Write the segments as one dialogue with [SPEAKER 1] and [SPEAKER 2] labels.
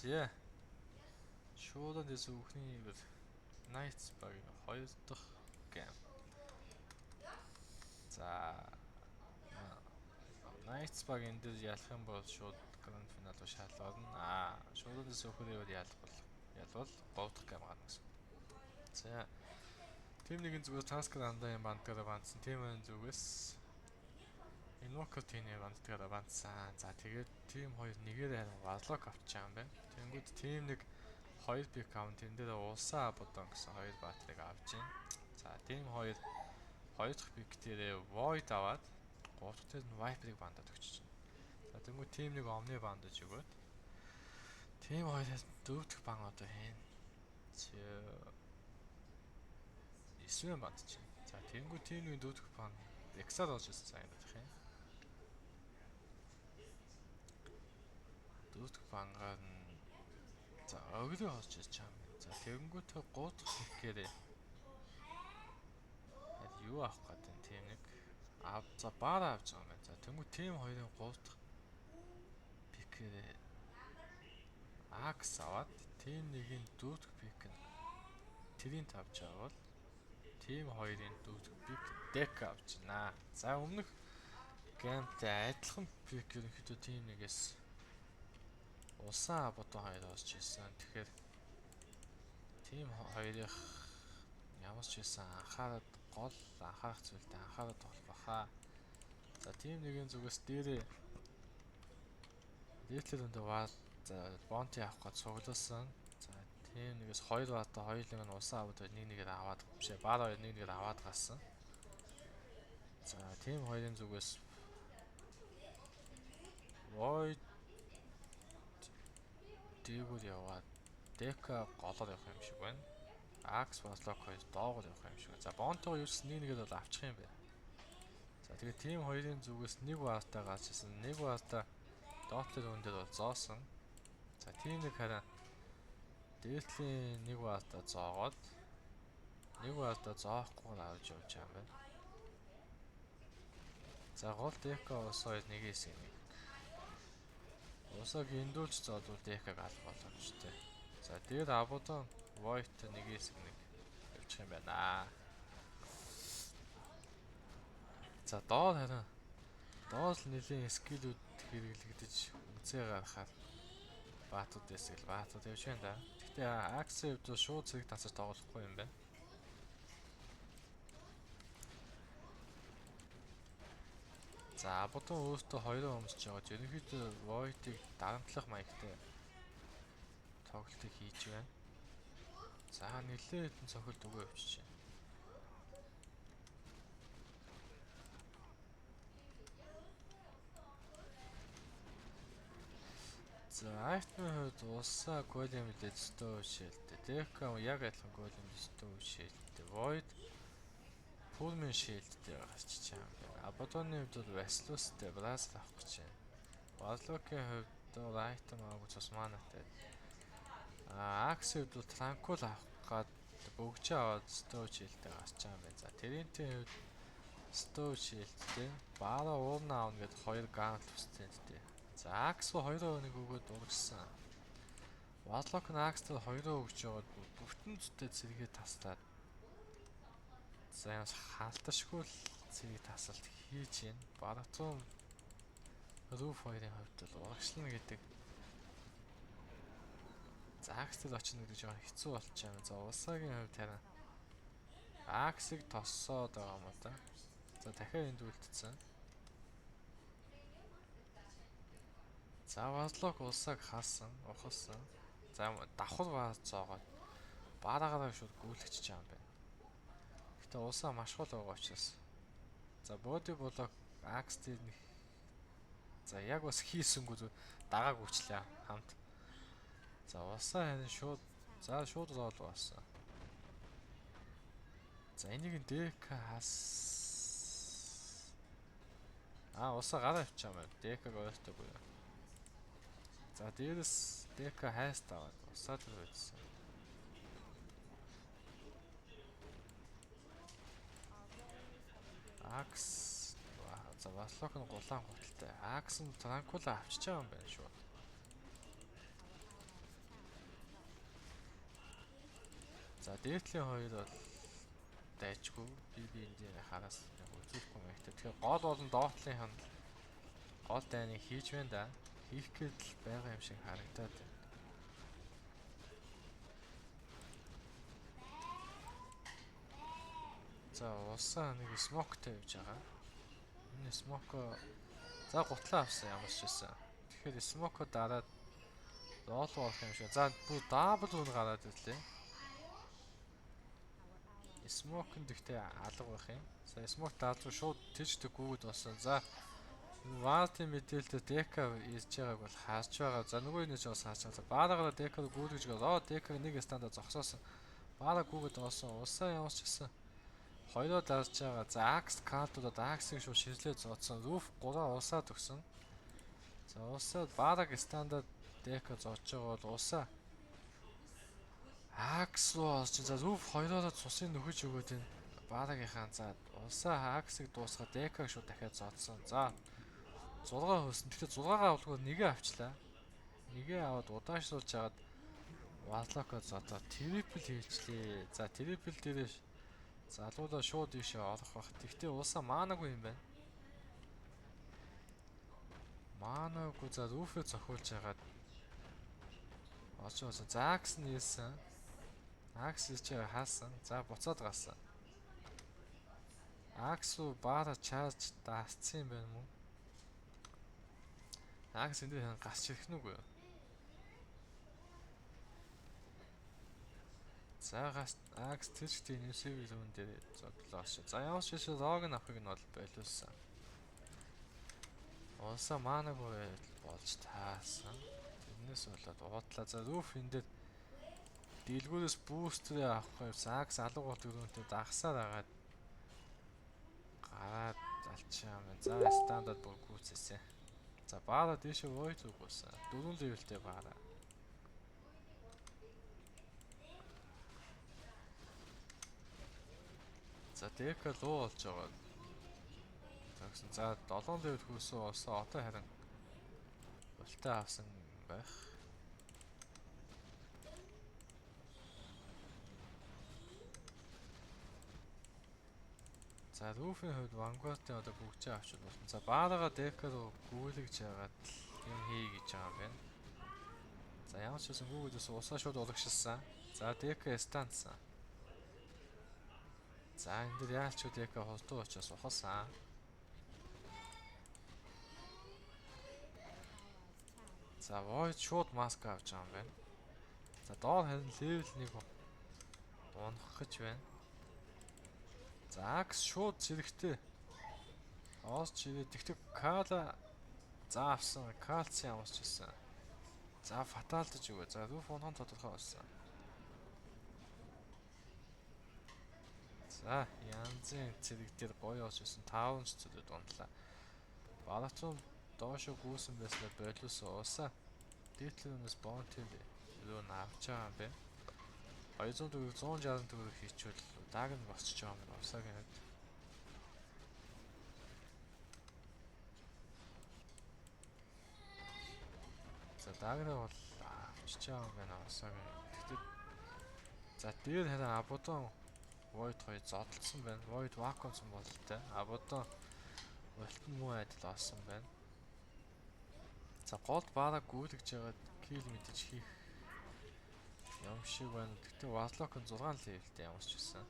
[SPEAKER 1] За шуудан дэс үхний Knights баг 2 дахь гейм. За Knights баг энэ дээр ялах юм бол шууд гранд финал руу шалгарна. Шуудан дэс үхний ялвал 3 дахь гейм гарна гэсэн. За тим нэгэн зүгээс Tasker Андаа юм бандгаараа бандсан. Тим нэг зүгээс Invoker Team-ийн бандгаараа бандсан. За тэгээд тим 2 нэгээрээ харин Warlock авчихсан юм байна. Тэнгүүд тим нэг 2 пик аккаунт энэ дээр улсаа бодон гэсэн 2 батлыг авч байна. За тим 2 дахь пик дээрээ Void аваад 3 дахь дээр нь Viper-ыг бандаад өгч чинь. За тэнгүүд тим нэг Omni бандаж өгөөд тим 2-аас 4 дахь бан одоо хийн. 9 бандаж чинь. За тэнгүүд тим нэг 4 дахь бан Exar болж ирсэн сайн дах юм. 4 дахь бангаар нь за өглөө хосч ирж байгаа юм. За тэгэнгүүт 3 дахь пикээрээ юу авах гэдэг тим нэг за баараа авч байгаа юм байна. За тэнгүү тим 2-ын 3 дахь пикээрээ Axe аваад тим 1-ийн 4 дахь пик нь тэрийн тавьж байгаа бол тим 2-ын 4 дахь пик Deck авч байна. За өмнөх геймтэй адилхан пик ерөнхийдөө тим 1-ээс улсаа бодон 2 орж ирсэн. Тэгэхээр тим 2-ых ямар ч байсан анхаарах зүйлтэй анхаарал болох баха. За тим 1-ийн зүгээс дээртлэр өндөө за бонти авах гэж цуглуулсан. За тим 1-ээс 2 баата хоёуланг нь улсаа аваад нэг-нэгээр аваад бишээ баар 2 нэг-нэгээр аваад гарсан. За тим 2-ын зүгээс Void дээгүүр яваад Дека голоор явах юм шиг байна. Axe Warlock 2 доогоор явах юм шиг. За бонтоо юус нэг-нэгээр бол авчих юм байна. За тэгээд тим 2-ын зүгээс нэг баартаа гарч ирсэн. Нэг баартаа Дотлер өндөр бол зоосон. За тим нэг хараа дээдлийн нэг баартаа зоогоод нэг баартаа зоохгүйгээр авч явж байгаа юм байна. За гол Дека усаа нэг хэсэг нэг. Усаг эндүүлж зоодвол Декаг алах боломжтой. За дээр Abaddon Void нэг хэсэг нэг явчих юм байна. За доор хараа доол нэлийн скиллүүд хэрэглэгдэж үнцээ гаргахаар баатууд эсгэл баатууд явж байна да. Гэхдээ Axe-ийн хувьд шууд зэрэг тасаж тоглохгүй юм байна. За Abaddon өөртөө 2 өмсөж байгаа. Ерөнхийдөө Void-ыг дарамтлах маягтай тоглолтыг хийж байна. За нэлээд хэдэн цохилт өгөө явчих чинь. За Item-ийн хувьд улсаа Golem лээ зөстөө шилдэг. Дека яг адилхан Golem зөстөө шилдэг. Void Fullman Shield-тэй гарчиж байгаа юм байна. Abaddon-ы хувьд бол Vasilus-тэй Brass авах гэж байна. Warlock-ийн хувьд Item аагүй цус манатай. Axe-ийн хувьд бол Tranquil авах гад бөгжөө аваад Stow Shield-тэй гарч байгаа юм байна. За Terrent-ийн хувьд Stow Shield-тэй Баараа уурна аавна гэдэг 2 Gauntlet үстэнтэй. За Axe-г 2 нэг өгөөд урагшсан. Warlock нь Axe-тэй 2 өгч яваад бүтэн зүтээ зэрэгээ таслаад за ямс хаалташгүй л зэрэг тасалт хийж гин. Баратун Roof 2-ын хувьд бол урагшлна гэдэг. За Axe-тэй очно гэдэг жоохон хэцүү болчихоо. За улсаагийн хувьд харин Axe-г тоссоод байгаа юм да. За дахиад энд үлдсэн. За Warlock улсааг хаасан, ухалсан. За давхар баар зоогоод баараагаараа шууд гүйлгэж байгаа юм байна. Гэтэ улсаа маш гол байгаа учраас. За Body Block Axe-тэй нэг за яг бас хийсэнгүү дагааг үчлээ хамт. За улсаа харин шууд зоол баасан. За энийг Дека хас улсаа гараа авчих юм байна. Декаг ойртойгүй. За дээрэс Дека хайс таваад усаад байсан. Axe за Warlock нь гулаан гуталтай. Axe нь Tranquil авчиж байгаа юм байна шүү. За дээдлийн хоёр бол дайчгүй би энэ дээр хараас яг үзүүлэхгүй юм ихтэй. Тэгэхээр гол болон доотлын ханд гол дайныг хийж байна да. Хийх гээд л байгаа юм шиг харагдаад байна. За улсаа нэг смоктэй явж байгаа. Энэ смоко за гутлаа авсан ямар ч байсан. Тэгэхээр смоко дараад рол болох юм шиг. За бүр дабл үн гараад ирлээ. Смокнд ихтэй алга байх юм. За смок даалгүй шууд тэждэг гүгэд болсон. За ваалтын мэдээлэлд дека ирж байгааг бол харж байгаа. За нөгөө нэг ч бас харж байгаа. Баараагаар декад гүйлгэж байгаа. Дека нэг стандарт зогсоосон. Баараа гүгэд олсон. Улсаа ямарч гэсэн хоёроо дарж байгаа. За акс картуудад аксыг шууд ширлээ зооцсон. Рүүф 3 улсаа төгсөн. За улсаа баараг стандарт дека зоож байгаа бол улсаа акс руу олж за рүүф хоёроо цусын нөхөж өгөөд энэ баарагийнхаа за улсаа аксыг дуусгаад декаг шууд дахиад зоодсон. За 6 хөөсөн. Тэгэхээр 6-гаа авлагаар 1-ээ авчлаа. 1-ээ аваад удаашруулж хагаад варлоко зодоо трипл хийчлээ. За трипл дээрээ залуудаа шууд ийшээ орох бах. Тэгтээ улсаа маанагүй юм байна. Маанагүй за рүүфээ цохиулж хагаад очоос за акс нь ийсэн. Акс ийж хаасан. За буцаад гарсан. Акс уу баара чарж даацсан юм байна мөн. Акс энэ хэн гасч ирэх нүггүй юу? За акс тэжтэй нэмсэг зүүн дээр зоглоо ш. За ямар ч шиг лог нь авахыг нь бол болиулсан. Улсаа маанагүй болж таасан. Тэрнээс болоод уудлаа. За рүүф энэ дээр дэлгүүрээс бүүстрээ авах юм. Акс алга болт өрөөнтэй дагсаар агаад гараад алчаа юм. За стандарт бүр гүйцээсэ. За баара дэше войт үгүйсэн. 4 левелтэй баара. За дека луу болж байгаа. Тэгсэн за 7 левел хөөсөн олсон одоо харин болтой авсан байх. За рүүфийн хувьд Vanguard-ын одоо бүгжээ авч болно. За баарага дека руу гүйлгэж яагаад юм хий гэж байгаа юм байна. За ямар ч байсан гүйлгээс усаа шууд улагшилсан. За дека станцсан. За энэ дэр яалч дека холдуу очоос ухалсан. За void шууд маск авч байгаа юм байна. За доор харин level 1 унах гэж байна. За акс шууд зэрэгтэй оосч ирээд тэгтэг кала за авсан калц ямарч ирсэн. За фаталтж өгөө. За рүүф унхан тодорхой болсон. За янзын зэрэг дээр гоё олж ирсэн 5 ч зүйлүүд ундлаа. Балацун доошо гүйсэн байснаа болиулсан уусаа дээдлэрнээс бонтер руу навч байгаа юм байна. 200 төгрөг 160 төгрөг хийчихвэл даг нь босч байгаа юм усаагийн хувьд. За дагнаа бол авчиж байгаа юм байна усаагийн. Тэгтээ за дээр харин абудон void 2 зодтолсон байна. Void vacuumсан бололтой. Абудон ультан муу адил олсон байна. За гол баараа гүйлгэж яагаад kill мэдэж хийх юм шиг байна. Тэгтээ Warlock нь 6 левелтэй ямар ч байсан.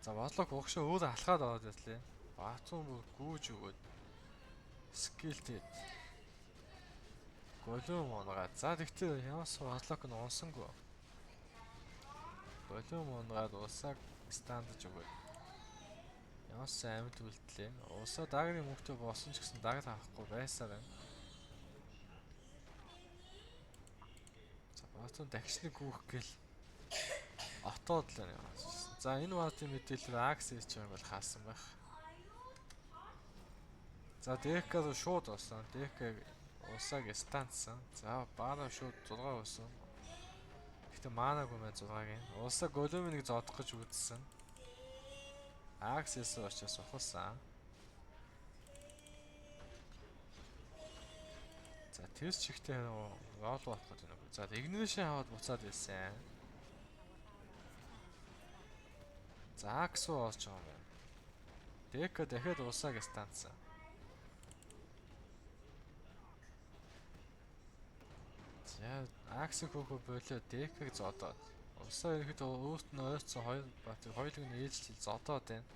[SPEAKER 1] За Warlock угшаа өөрөө алхаад аваад байлээ. Баатун бүр гүүж өгөөд скиллтэй голом онгаа. За тэгтээ ямарс Warlock нь унсангүй. Голом онгаад усаг стандж өгөөд ямарс амьд үлдлээ. Усаа дагны мөнгөтэй боосон ч гэсэн даг авахгүй байсаар байна. Баатун дахичны гүөх гээл отоод л байна. За энэ баатын мэдээлэл акс хийж байгааг бол хаасан байх. За дека руу шууд осон. Дека усаг станцсан. За баара шууд 6 өсөн. Гэхдээ маанагүй мэн 6-гийн. Усаг голомыг зодох гэж үзсэн. Акс эсэ очиж ухалсан. За тэрс чихтэй рол болох гэдэг нэг. За игнэшн хаваад буцаад ирсэн. За Акс руу олж байгаа юм байна. Дека дахиад усааг станцсан. За Акс хөөхө болоо Декаг зодоод. Усаа ерөөхдөө өөрт нь ойрцсон хоёр бат хоёулыг нь ээлжлэл зодоод байна.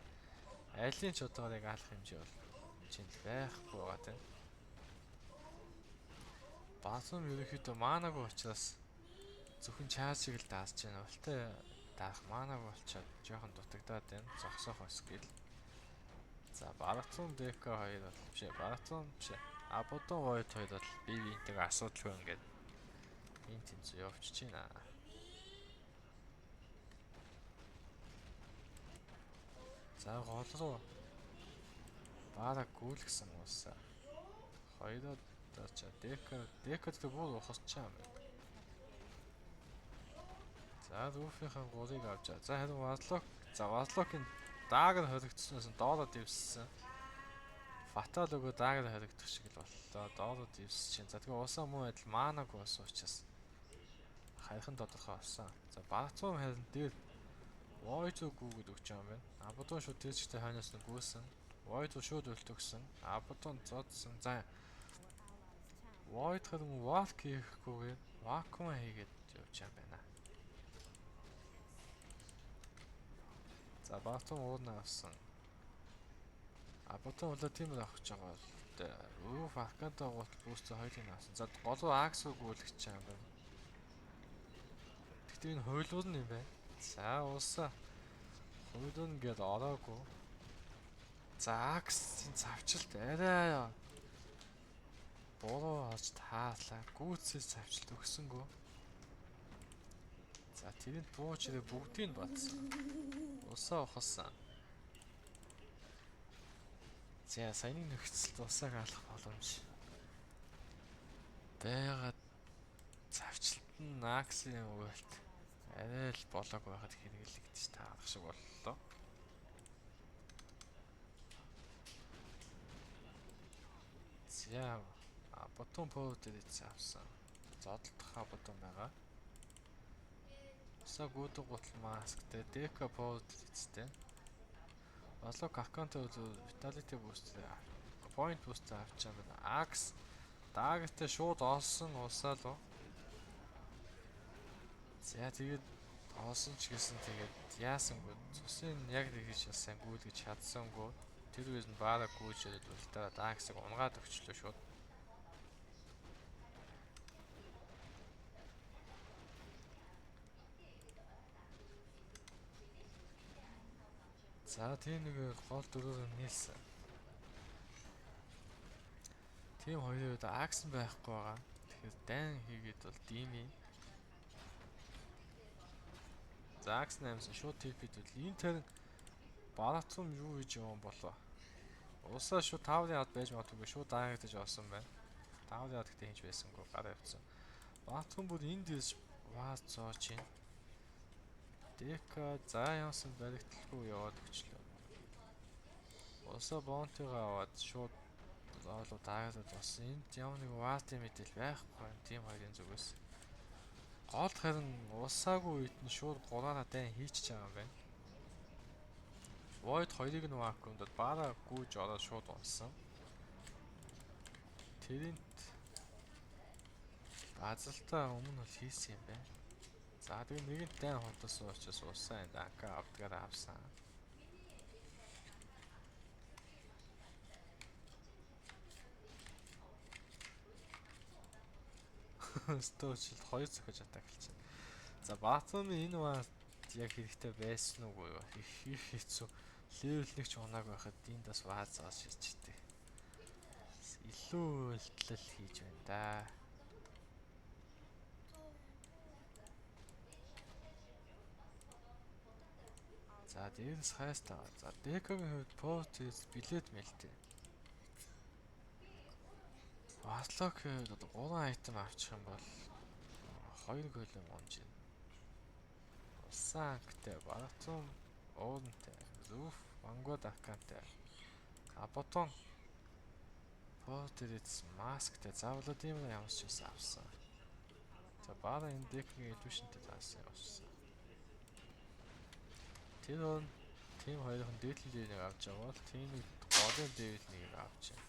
[SPEAKER 1] Алийн ч одоогоор яг алах хэмжээ бол чинь байхгүй байгаа тийм. Баасум ерөөхдөө маанаагүй учраас зөвхөн чаашиг л даасч байна. Ултай даах маанаагүй болчиход жоохон дутагдаад байна. Зогсоох скил. За Баратун Дека 2 бол биш ээ. Баратун биш ээ. Абодон Войд 2 бол бие биентэйгээ асуудалгүй ингээд энэ тэнцүү явчихж байна. За гол руу Бара гүйлгсэн уусаа. Хоёроо дача Дека тэр бүр ухасч байгаа юм байна. За Руфийнхаа гурыг авчаа. За харин Вазлокийн даагар хоригдсноос доороо дэвссэн. Фатал өгөө даагар хоригдох шиг л боллоо. Доороо дэвсэж чинь. За тэгээ усаа муу адил маанаг уусан учраас хайхан тодорхой болсон. За Барцуу харин дээр Void гүгэд өгч байгаа юм байна. Абодон шууд тэрчтэй хойноос нь гүйсэн. Void шууд өлтөгсөн. Абодон зодсон. За Void харин walk хийхгүйгээр вакуум хийгээд явж байгаа юм байна. За Барцуу уурна авсан. Абодон улаа тийм л авах гэж байгаа бол өө Фарканта гут бүүстэ хоёрыг авсан. За гол руу Акс гүйлгэж байгаа юм байна. Тэгтээ энэ хойлуулна юм байна. За уусаа хойдон гээд ороогүй. За Аксын цавчлалт арай буруу олж таалаа. Гүүцээс цавчлалт өгсөнгөө. За тэрэнд бууч ирээ бүгдийг нь батсан. Усаа ухасан. За саяны нөхцөлд усааг алах боломж байгаад цавчлалт нь Аксын үйлт арай л болоог байхад хэрэглэгдэж таарах шиг боллоо. За Абодон Повдэрից авсан. Зодтолдох Абодон байгаа. Усаа гүйдэг гутал масктэй Дека Повдэрицтэй. Вазлок аккаунт Vitality Boost Point Boost авч байгаа. Акс даагтай шууд олсон усаа лу. За тэгээд олсон ч гэсэн тэгээд яасангүй цусын яг тэгж сайн гүйлгэж чадсангүй. Тэр үеэс нь баараа гүйж ирээд үлдээ Аксыг унгаад өгчлөө шууд. За тийм нэг гол дөрөөр нийлсэн. Тийм хоёрын үед Акс байхгүй байгаа. Тэгэхээр дан хийгээд бол Дими. За Акс 8-сан шууд TP-д энэ тэр Барацум юу хийж байгаа юм болоо. Усаа шууд 5-ын ад байж магадгүй шууд даагагдаж олсон байна. 5-ын ад гэхдээ хинж байсангүй гараа явцсан. Барацум бүр энд дээс ваа зооч юм. Дека за явсан баригдaltaгүй яваад өчлөө. Усаа бонтыгаа аваад шууд олоо даагадад болсон. Энд ямар нэг ваати мэтэл байхгүй юм. Тим хоёрын зүгээс. Гол харин усаагүй үед нь шууд 3-аа дан хийчихэж байгаа юм байна. Void 2-ыг нь вакуумд баараа гүйж ороод шууд унсан. Тэрэнт базалтаа өмнө бол хийсэн юм байна. За тэгээ нэгэнт дан хутсан учраас усаа энэ АК авдгаар авсан. Сточл 2 зөхөж атак хэлчихэ. За Батумын энэ ваа яг хэрэгтэй байсан уугүй юу? Их хэцүү. Левел 1 ч унааг байхад энд бас ваа зоос шийдчихтэй. Илүү илтлэл хийж байна да. За дээрс хайстаа. За Декагийн хувьд Повтис билет мэлтэй. Васлок 3 айтем авчих юм бол 2 голем онж. Усаантай Барацум уунтай Руф Вангод аккаунтай Аботон Повтис масктай заавал тийм ямар ч юм авсан. За бара энэ Декагийн илүүшнтэй таасан явсан. Тэр Тим хоёрын дээдлийн левелийг авч байгаа бол тимийн голын левелийг авч байна.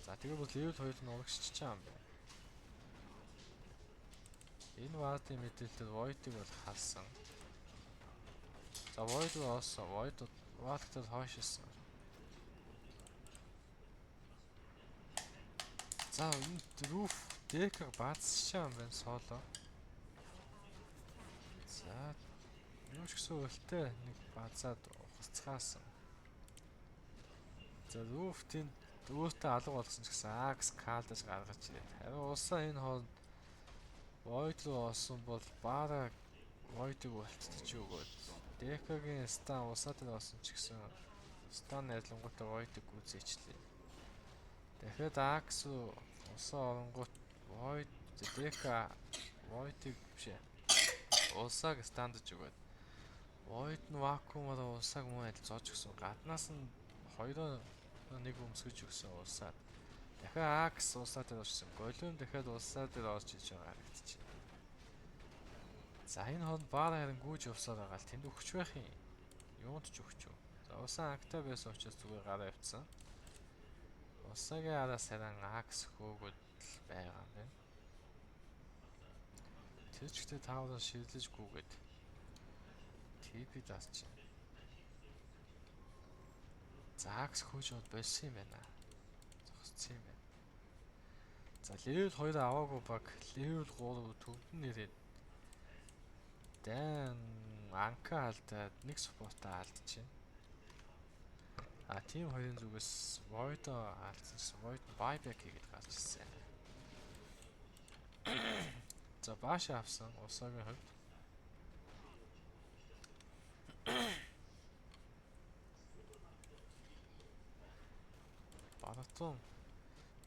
[SPEAKER 1] За тэгээд бол левел 2 нь урагшиж байгаа юм байна. Энэ ваатын мэдээлэлд Void-ыг бол халсан. За Void оосон. Void ваатагтад хойшилсан. За энэ roof deck-ийг баазч байгаа юм байна соло. За юу ч гэсэн үлтэй нэг базаад ухацгаасан. За roof-ийн өөртөө алга болгосон ч гэсэн Axe Calders гаргаж ирээд. Харин улсаа энэ хооронд Void руу олсон бол баараа Void-ыг болцдож өгөөд Deck-ийн стан улсаа дээр олсон ч гэсэн стан найрлангуудаа Void-ыг гүйцээчлээ. Дахиад Axe руу улсаа оронгууд Void Deck Void-ыг бишээ. Улсааг стандж өгөөд Void нь вакуумаар улсааг муу адил зоож өгсөн. Гаднаас нь хоёроо нэг өмсгөж өгсөн улсаад. Дахиад Axe улсаа дээр орсон. Голиум дахиад улсаа дээр орж иж байгаа харагдчихэ. За энэ хооронд баар харин гүйж явсаар байгаа л тэнд өгч байх юм. Юунд ч өгч юу. За улсаа актаа байсан учраас зүгээр гараа явцсан. Улсаагийн араас харин Axe хөөгд байгаа юм байна. Тэр ч ихтэй таавар ширлэж гүгээд TP дасч. За Axe хөөж аваад болсон юм байна. Зогссон юм байна. За level 2 аваагүй баг level 3 төгдөн нэрээд дан анка алдаад нэг спортаа алдчихэв. А тим хоёрын зүгээс Void алдсан. Void buyback хийгээд гарч ирсэн. За бааш авсан усаагийн хувьд. Баратон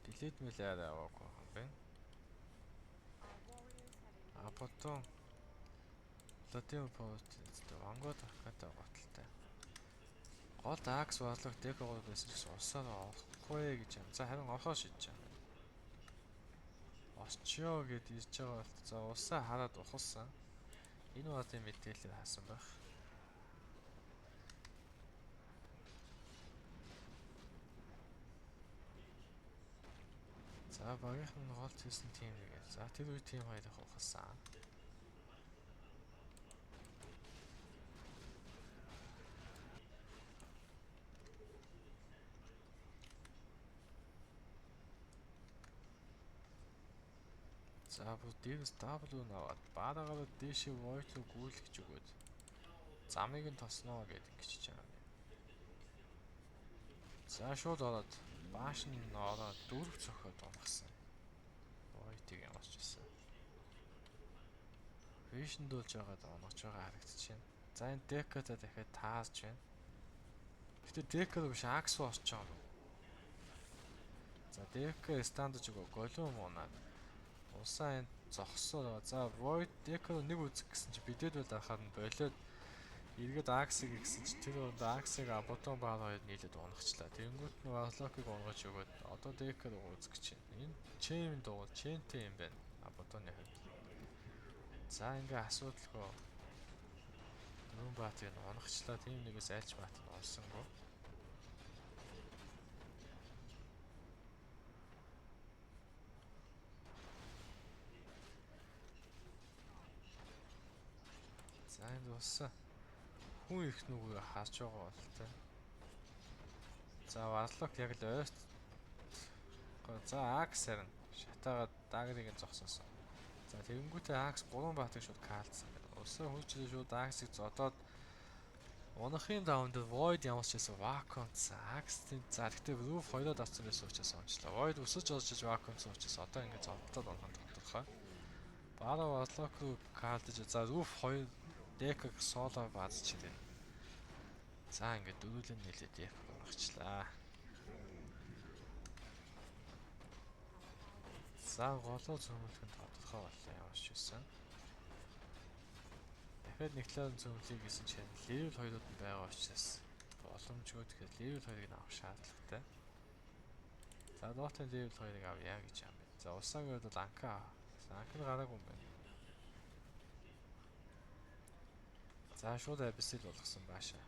[SPEAKER 1] Delete мэлээр аваагүй юм байна. А потом Латин пост Вангод аркатай готалтай. Гол Axe бодлого Deck гол байсан гэсэн улсаар орохгүй гэж юм. За харин орохоо шийдэж байгаа. Осчоо гэд ирж байгаа бол за улсаа хараад ухалсан. Энэ баатын мэдээлэл хаасан байх. За багийнхан нь гол хийсэн тим нэг. За тэр үе тим хоёр их ухалсан. За бүр дээрээс W наваад баараагаар дээшээ Void руу гүйлгэж өгөөд замыг нь тосноо гэд ингэчиж байгаа юм. За шууд ороод бааш нь ороод дөрөв цохоод унагсан. Void-ыг ямарч байсан. Vision дуулж байгаад унагч байгаа харагдчихэв. За энэ Deck-ата дахиад таарч байна. Гэтэ Deck-аар биш Axe орч байгаа юм. За Deck стандж өгөө голиум унаад улсаа энэ зогссоо. За Void Deck-аар нэг үзэх гэсэн чи бидэд бол анхаар нь болоод эргээд Axe-ыг гэсэн чи тэр өндө Axe-ыг Abaddon баар хоёр нийлээд унагчлаа. Тэнгүүт нь Warlock-ыг унгаж өгөөд одоо Deck-аар үзэх гэж байна. Энэ chain дуул chainтэй юм байна. Abaddon-ы хувьд. За ингээ асуудалгүй. Нүүн баатыг нь унагчлаа. Тим нэгээс айлч баат нь олсонгүй. За энэ дууссан. Хүн их нүгөө харж байгаа бол тэ. За Warlock яг л ойрт. За Axe харин шатаагаад дагрыг нь зогсоосон. За тэгэнгүүтээ Axe 3 баатыг шууд каалцсан. Улсаа хүйчээ шууд Axe-ыг зодоод унахын давнд Void ямарч байсан vacuum-сан Axe-ийн за гэхдээ roof 2-од авсан байсан учраас онцлоо. Void өсөж орж иж vacuum-сан учраас одоо ингэ зодтоод унах нь тодорхой. Баараа Warlock руу каалдж за roof 2 Deck-ийг соло баазчихлээ. За ингэ дөрүүлэн нийлээд Deck унагчлаа. За голоо зөмөлөх нь тодорхой боллоо ямарч байсан. Дахиад нэг талаар зөмлөе гэсэн чинь level 2-ууд нь байгаа учраас боломжгүй тэгэхээр level 2-ыг нь авах шаардлагатай. За Dota level 2-ыг авъя гэж юм байна. За усаагийн хувьд бол анка. Анка нь гараагүй юм байна. За шууд абисэл болгосон баашаа.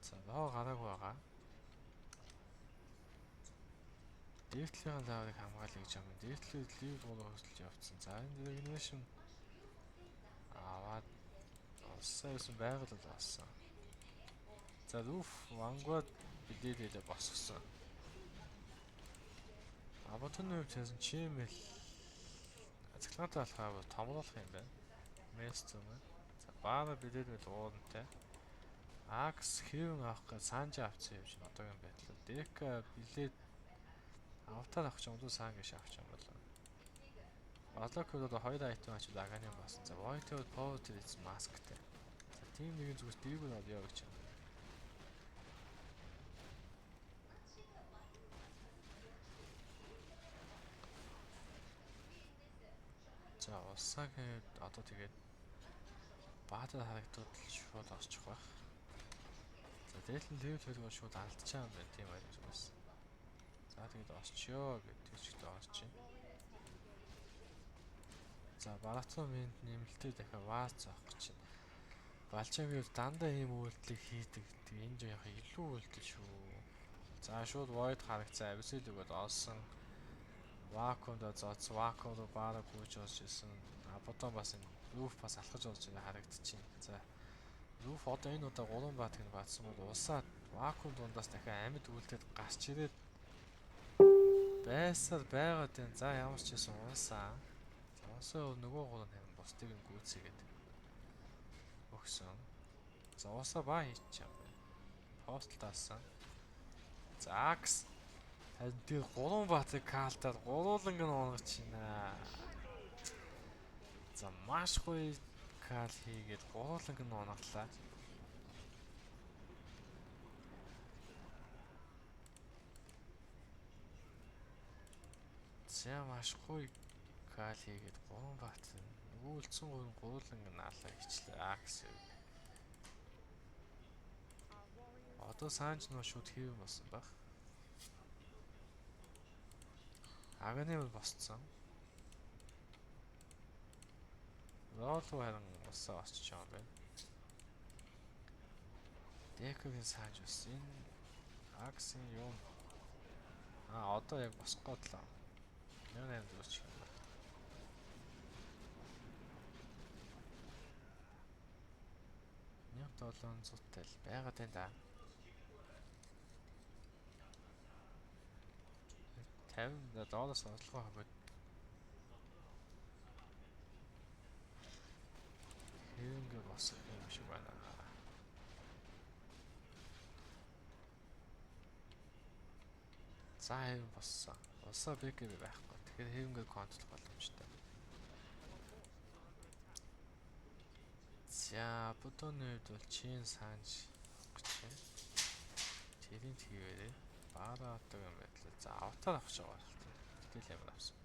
[SPEAKER 1] За ноо гараагүй байгаа. Дээвтлийн лаврыг хамгаалъя гэж юм. Дээвтлийн лив болоо хөсөлж явцсан. За энэ регенерашн аваад олсоосэн байгаль бол олсон. За рүүф вангууд бидээлээ босгосон. Аботны хувьд хэзэн чимэл ациклагатай болохоор томруулах юм байна. Мест юм. За баана бидээлэл уурнтай. Акс хэвэн авах гэж санжа авцсан юм чинь одоогийн байдлаар. Дека билет автаар авах юм уу сан гэж авах юм болоо. Алокод одоо 2 айтем ачаад аганы басан. За Void Power Trees масктай. За тийм нэгэн зүгээс дийгүүр авъя гэж байна. За улсаагийн одоо тэгээд баатар харагдвал шууд осчих байх. За дээлэн левел хэлгүүр шууд алдчихаа юм байна тийм байр зүгээс. За тэгээд осчё гэдэг чигтээ осчих. За барацсан минт нэмэлтээ дахиад ваац заах гэж байна. Балчаагийн дандаа ийм үйлдэлийг хийдэг. Тэгээ энэ жоо яхаа илүү үйлдэл шүү. За шууд void харагцсан абисэл өгөөд олсон. Вакуумда зооц вакуум руу баараа гүйж олж исэн. Потом бас энэ roof бас алхаж олж ирээ харагдчихээн. За roof одоо энэ удаа 3 баатыг нь баатсан бол усаад вакуум дундаас дахиад амьд үлдээд гарч ирээд байсаар байгаад байна. За ямар ч юм уусаа. Уусаа нөгөө гол нь бусдыг нь гүйцээгээд өгсөн. За уусаа баа хийчихээ. Пост таасан. За акс харин тэр 3 баатыг калтаад гурууланг нь онгоч байна. За маш гоё кал хийгээд гурууланг нь онголаа. За маш гоё кал хийгээд 3 баат нөгөө үлдсэн гурууланг нь алаа ичлээ. Акс. Одоо санж нөө шууд хийвэн болсон баг. Аганы бол босцсон. Ролл харин усаа осч байгаа юм байна. Декогийн санж ус энэ аксын юм. Одоо яг босох готлоо. 18 зүгч юм байна. Нэг 700 тэл байгаад байна да. 50 доллараас орлогоо хаваад хэвэнгээ босох юм шиг байна. За хэвэн боссон. Усаа бэкэр байхгүй. Тэгэхээр хэвэнгээ контрол боломжтой. За бутоны үед бол чин санж гэж байна. Тэрийн твээрээ баараа одоо юм байдлаа. За аватар авах жагаа л тийм. Тэгэл ямар авсан.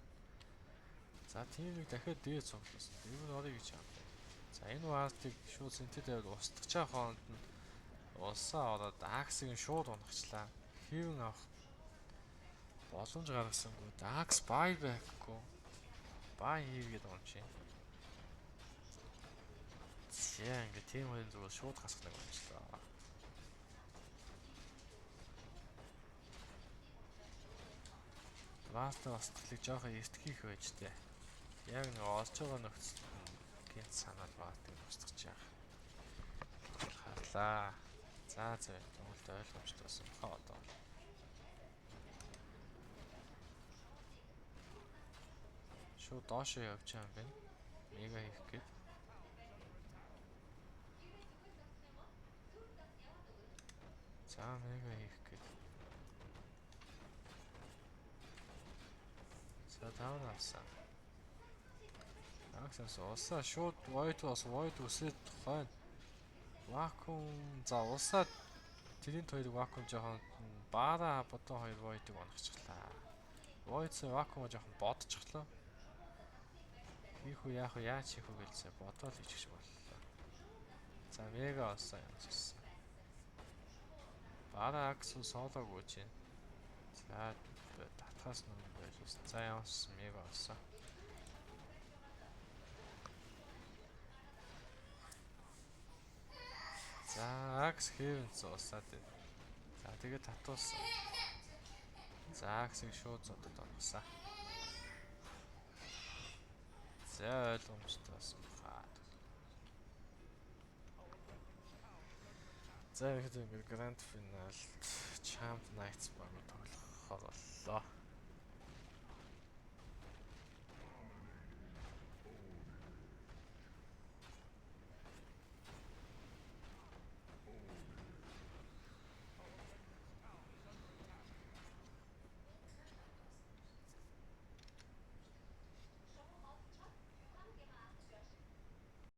[SPEAKER 1] За тийм нэг дахиад дээд цугласан. Дээвэр орё гэж юм. За энэ ваартыг шууд синтэд аваад устгах чаа хооронд нь улсаа ороод аксыг шууд унгахчлаа. Хэвэн авах боломж гаргасангүй. Акс бай байхгүй. Бай хийгээд унчийн. За ингээ тийм хоёрын зүгээр шууд хасах нэг болчихлоо. Ваартаа устгалыг жоохон эрт хийх байж тээ. Яг нэг олж байгаа нөхцөл гинт санаад ваартыг устгах яах. Харлаа. За тэгвэл ойлгомжтой болсон баха одоо. Шууд доошоо явж байгаа юм байна. Мега хийх гээд. За мега хийх гээд. За таван авсан. Аксас усаа шууд void үсээд хойно. Вакуум за усаад тэрийн хоёрыг вакуум жоохон баараа бодоо хоёр void-ыг онгоцглаа. Void-с вакуума жоохон бодчихлоо. Хийх үү яах вэ яаж хийх вэ гэлсээ бодоод хийчих боллоо. За мега олсон юм зүс. Баараа акс солог үүж байна. За татхаас нүн байлс. За ямарс мега олсон. За, Акс Heaven зуусаад байна. За, тэгээд татуулсан. За, Аксыг шууд зодод оргосон. За, ойлгомжтой байсан баха. За, ихэд ингээд Grand Final Champ Knights баг тоглохоор боллоо.